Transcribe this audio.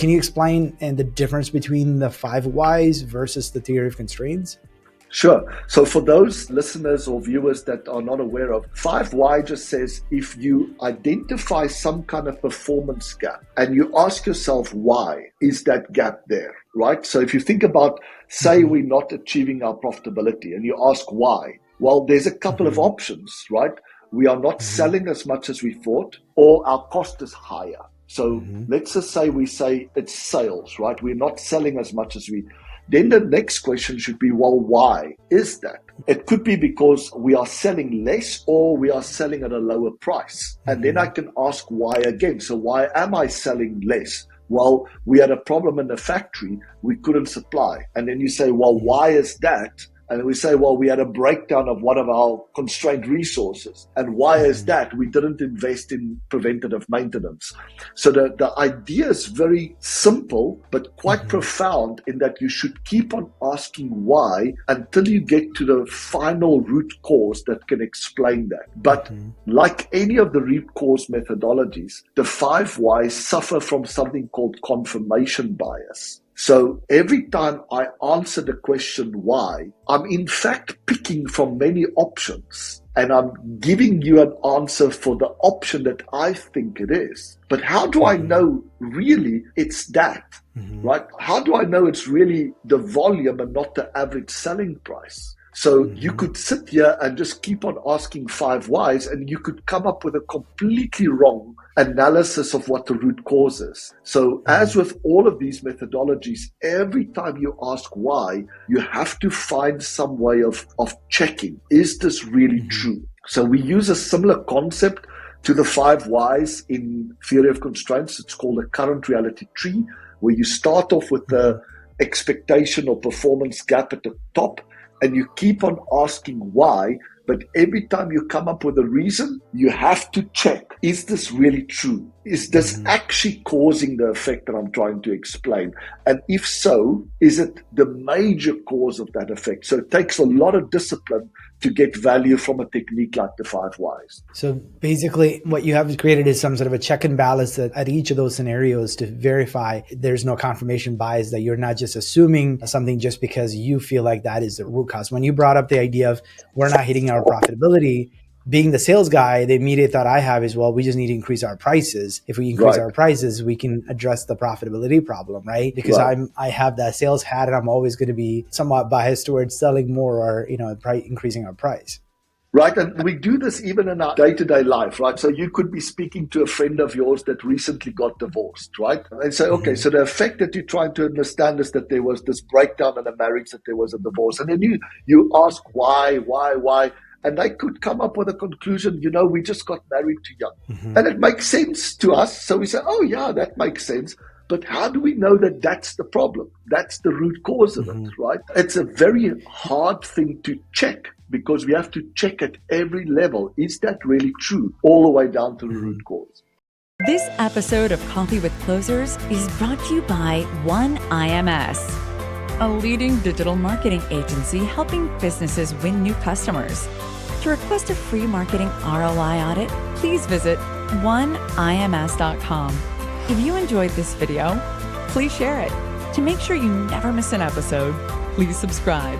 Can you explain the difference between the 5 whys versus the theory of constraints? Sure. So for those listeners or viewers that are not aware of, 5Y just says if you identify some kind of performance gap and you ask yourself why is that gap there, right? So if you think about, say we're not achieving our profitability and you ask why, well, there's a couple of options, right? We are not selling as much as we thought, or our cost is higher. So let's just say we say it's sales, right? We're not selling as much as we. Then the next question should be, well, why is that? It could be because we are selling less or we are selling at a lower price. And then I can ask why again. So why am I selling less? Well, we had a problem in the factory. We couldn't supply. And then you say, well, why is that? And we say, well, we had a breakdown of one of our constrained resources. And why is that? We didn't invest in preventative maintenance. So the idea is very simple, but quite profound in that you should keep on asking why until you get to the final root cause that can explain that. But like any of the root cause methodologies, the 5 whys suffer from something called confirmation bias. So every time I answer the question why, I'm in fact picking from many options and I'm giving you an answer for the option that I think it is. But how do I know really it's that, right? How do I know it's really the volume and not the average selling price? So you could sit here and just keep on asking 5 whys and you could come up with a completely wrong analysis of what the root cause is. So as with all of these methodologies, every time you ask why, you have to find some way of checking, is this really true? So we use a similar concept to the 5 whys in theory of constraints. It's called a current reality tree, where you start off with the expectation or performance gap at the top, and you keep on asking why, but every time you come up with a reason, you have to check, is this really true? Is this actually causing the effect that I'm trying to explain? And if so, is it the major cause of that effect? So it takes a lot of discipline to get value from a technique like the 5 whys. So basically what you have created is some sort of a check and balance at each of those scenarios to verify there's no confirmation bias, that you're not just assuming something just because you feel like that is the root cause. When you brought up the idea of we're not hitting our profitability, being the sales guy, the immediate thought I have is, well, we just need to increase our prices. If we increase our prices, we can address the profitability problem, right? Because I have that sales hat and I'm always going to be somewhat biased towards selling more or, increasing our price. Right. And we do this even in our day-to-day life, right? So you could be speaking to a friend of yours that recently got divorced, right? And say, okay, so the effect that you're trying to understand is that there was this breakdown in a marriage, that there was a divorce. And then you ask why? And they could come up with a conclusion, we just got married too young. And it makes sense to us. So we say, oh yeah, that makes sense. But how do we know that that's the problem? That's the root cause of it, right? It's a very hard thing to check, because we have to check at every level. Is that really true? All the way down to the root cause. This episode of Coffee with Closers is brought to you by OneIMS, a leading digital marketing agency helping businesses win new customers. To request a free marketing ROI audit, please visit oneims.com. If you enjoyed this video, please share it. To make sure you never miss an episode, please subscribe.